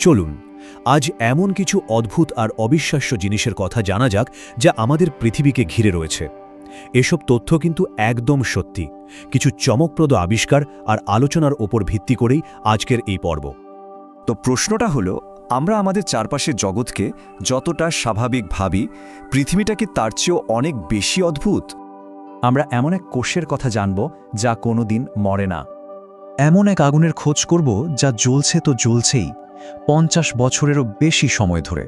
চলুন আজ এমন কিছু অদ্ভুত আর অবিশ্বাস্য জিনিসের কথা জানা যাক যা আমাদের পৃথিবীকে ঘিরে রয়েছে। এসব তথ্য কিন্তু একদম সত্যি, কিছু চমকপ্রদ আবিষ্কার আর আলোচনার ওপর ভিত্তি করেই আজকের এই পর্ব। তো প্রশ্নটা হলো, আমরা আমাদের চারপাশের জগৎকে যতটা স্বাভাবিক ভাবি, পৃথিবীটা কি তার চেয়েও অনেক বেশি অদ্ভুত? আমরা এমন এক কোষের কথা জানব যা কোনোদিন মরে না, এমন এক আগুনের খোঁজ করব যা জ্বলছে তো জ্বলছেই 50 বছরেরও বেশি সময় ধরে।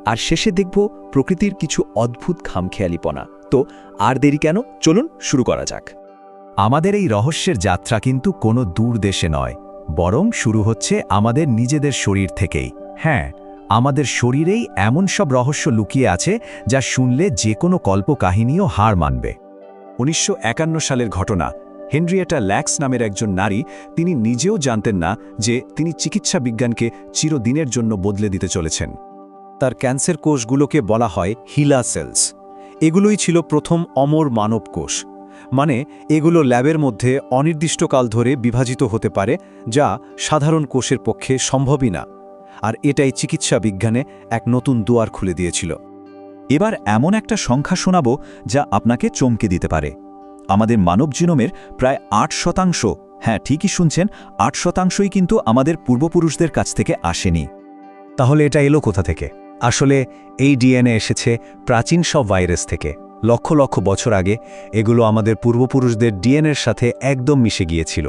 আর শেষে দেখব প্রকৃতির কিছু অদ্ভুত খামখেয়ালিপনা। তো আর দেরি কেন, চলুন শুরু করা যাক। আমাদের এই রহস্যের যাত্রা কিন্তু কোনো দূর দেশে নয়, বরং শুরু হচ্ছে আমাদের নিজেদের শরীর থেকেই। হ্যাঁ, আমাদের শরীরেই এমন সব রহস্য লুকিয়ে আছে যা শুনলে যে কোনো কল্পকাহিনীও হার মানবে। 1951 সালের ঘটনা। হেনরিয়েটা ল্যাক্স নামের একজন নারী, তিনি নিজেও জানতেন না যে তিনি চিকিৎসা বিজ্ঞানকে চিরদিনের জন্য বদলে দিতে চলেছেন। তার ক্যান্সার কোষগুলোকে বলা হয় হিলা সেলস। এগুলোই ছিল প্রথম অমর মানব কোষ, মানে এগুলো ল্যাবের মধ্যে অনির্দিষ্টকাল ধরে বিভাজিত হতে পারে, যা সাধারণ কোষের পক্ষে সম্ভবই না। আর এটাই চিকিৎসা বিজ্ঞানে এক নতুন দুয়ার খুলে দিয়েছিল। এবার এমন একটা সংখ্যা শোনাবো যা আপনাকে চমকে দিতে পারে। আমাদের মানব জিনোমের প্রায় 8%, হ্যাঁ ঠিকই শুনছেন, 8%ই কিন্তু আমাদের পূর্বপুরুষদের কাছ থেকে আসেনি। তাহলে এটা এলো কোথা থেকে? আসলে এই ডিএনএ এসেছে প্রাচীন সব ভাইরাস থেকে। লক্ষ লক্ষ বছর আগে এগুলো আমাদের পূর্বপুরুষদের ডিএনএর সাথে একদম মিশে গিয়েছিল।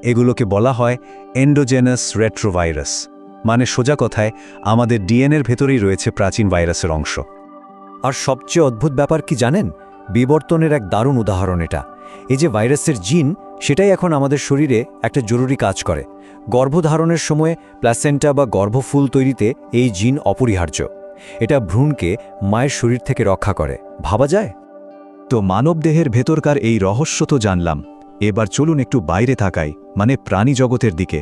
এগুলোকে বলা হয় এন্ডোজেনাস রেট্রোভাইরাস, মানে সোজা কথায় আমাদের ডিএনএর ভেতরেই রয়েছে প্রাচীন ভাইরাসের অংশ। আর সবচেয়ে অদ্ভুত ব্যাপার কি জানেন? বিবর্তনের এক দারুণ উদাহরণ এটা। এই যে ভাইরাসের জিন, সেটাই এখন আমাদের শরীরে একটা জরুরি কাজ করে। গর্ভধারণের সময় প্ল্যাসেন্টা বা গর্ভফুল তৈরিতে এই জিন অপরিহার্য। এটা ভ্রূণকে মায়ের শরীর থেকে রক্ষা করে। ভাবা যায়? তো মানবদেহের ভেতরকার এই রহস্য তো জানলাম, এবার চলুন একটু বাইরে তাকাই, মানে প্রাণী জগতের দিকে।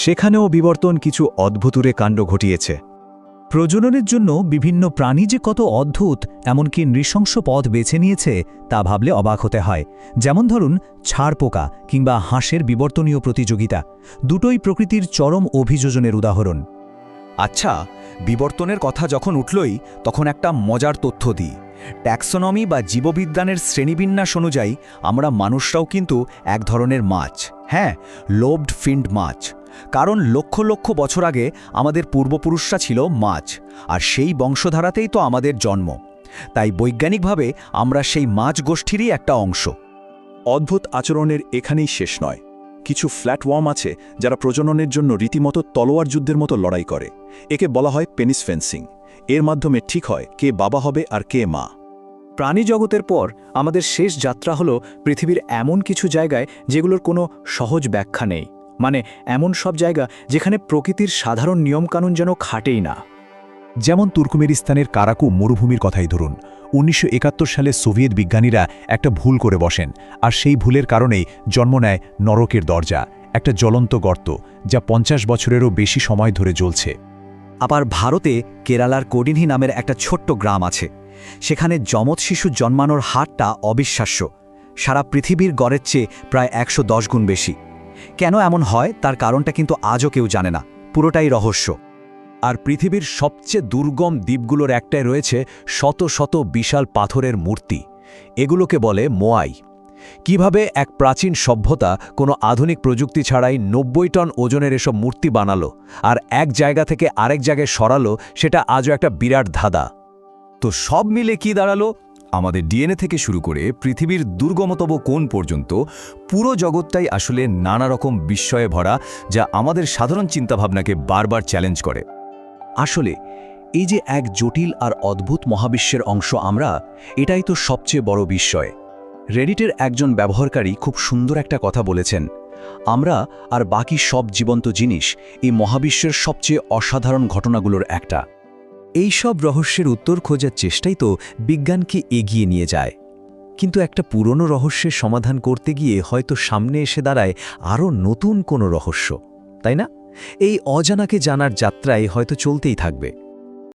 সেখানেও বিবর্তন কিছু অদ্ভুতুরে কাণ্ড ঘটিয়েছে। প্রজননের জন্য বিভিন্ন প্রাণী যে কত অদ্ভুত, এমনকি নৃশংস পথ বেছে নিয়েছে তা ভাবলে অবাক হতে হয়। যেমন ধরুন ছাড়পোকা কিংবা হাঁসের বিবর্তনীয় প্রতিযোগিতা, দুটোই প্রকৃতির চরম অভিযোজনের উদাহরণ। আচ্ছা, বিবর্তনের কথা যখন উঠলই, তখন একটা মজার তথ্য দিই। ট্যাক্সোনমি বা জীববিজ্ঞানের শ্রেণীবিন্যাস অনুযায়ী আমরা মানুষরাও কিন্তু এক ধরনের মাছ, হ্যাঁ, লোবড ফিন্ড মাছ। কারণ লক্ষ লক্ষ বছর আগে আমাদের পূর্বপুরুষরা ছিল মাছ, আর সেই বংশধারাতেই তো আমাদের জন্ম। তাই বৈজ্ঞানিকভাবে আমরা সেই মাছ গোষ্ঠীরই একটা অংশ। অদ্ভুত আচরণের এখানেই শেষ নয়। কিছু ফ্ল্যাটওয়ার্ম আছে যারা প্রজননের জন্য রীতিমতো তলোয়ার যুদ্ধের মতো লড়াই করে। একে বলা হয় পেনিস ফেন্সিং। এর মাধ্যমে ঠিক হয় কে বাবা হবে আর কে মা। প্রাণী জগতের পর আমাদের শেষ যাত্রা হলো পৃথিবীর এমন কিছু জায়গায় যেগুলোর কোনো সহজ ব্যাখ্যা নেই, মানে এমন সব জায়গা যেখানে প্রকৃতির সাধারণ নিয়মকানুন যেন খাটেই না। যেমন তুর্কমেনিস্তানের কারাকু মরুভূমির কথাই ধরুন। 1971 সালে সোভিয়েত বিজ্ঞানীরা একটা ভুল করে বসেন, আর সেই ভুলের কারণেই জন্ম নেয় নরকের দরজা, একটা জ্বলন্ত গর্ত যা 50 বছরেরও বেশি সময় ধরে জ্বলছে। আবার ভারতে কেরালার কোডিনহি নামের একটা ছোট্ট গ্রাম আছে। সেখানে যমজ শিশু জন্মানোর হারটা অবিশ্বাস্য, সারা পৃথিবীর গড়ের চেয়ে প্রায় 110 গুণ বেশি। কেন এমন হয় তার কারণটা কিন্তু আজও কেউ জানে না, পুরোটাই রহস্য। আর পৃথিবীর সবচেয়ে দুর্গম দ্বীপগুলোর একটাই রয়েছে শত শত বিশাল পাথরের মূর্তি। এগুলোকে বলে মোয়াই। কিভাবে এক প্রাচীন সভ্যতা কোনো আধুনিক প্রযুক্তি ছাড়াই 90 টন ওজনের এসব মূর্তি বানালো আর এক জায়গা থেকে আরেক জায়গায় সরালো, সেটা আজও একটা বিরাট ধাঁধা। তো সব মিলে কি দাঁড়ালো? আমাদের ডিএনএ থেকে শুরু করে পৃথিবীর দুর্গমতম কোণ পর্যন্ত পুরো জগৎটাই আসলে নানা রকম বিস্ময়ে ভরা, যা আমাদের সাধারণ চিন্তাভাবনাকে বারবার চ্যালেঞ্জ করে। আসলে এই যে এক জটিল আর অদ্ভুত মহাবিশ্বের অংশ আমরা, এটাই তো সবচেয়ে বড় বিস্ময়। রেডিটের একজন ব্যবহারকারী খুব সুন্দর একটা কথা বলেছেন, আমরা আর বাকি সব জীবন্ত জিনিস এই মহাবিশ্বের সবচেয়ে অসাধারণ ঘটনাগুলোর একটা। এই সব রহস্যের উত্তর খোঁজার চেষ্টাই তো বিজ্ঞানকে এগিয়ে নিয়ে যায়। কিন্তু একটা পুরনো রহস্যের সমাধান করতে গিয়ে হয়তো সামনে এসে দাঁড়ায় আরও নতুন কোনো রহস্য, তাই না? এই অজানাকে জানার যাত্রায় হয়তো চলতেই থাকবে।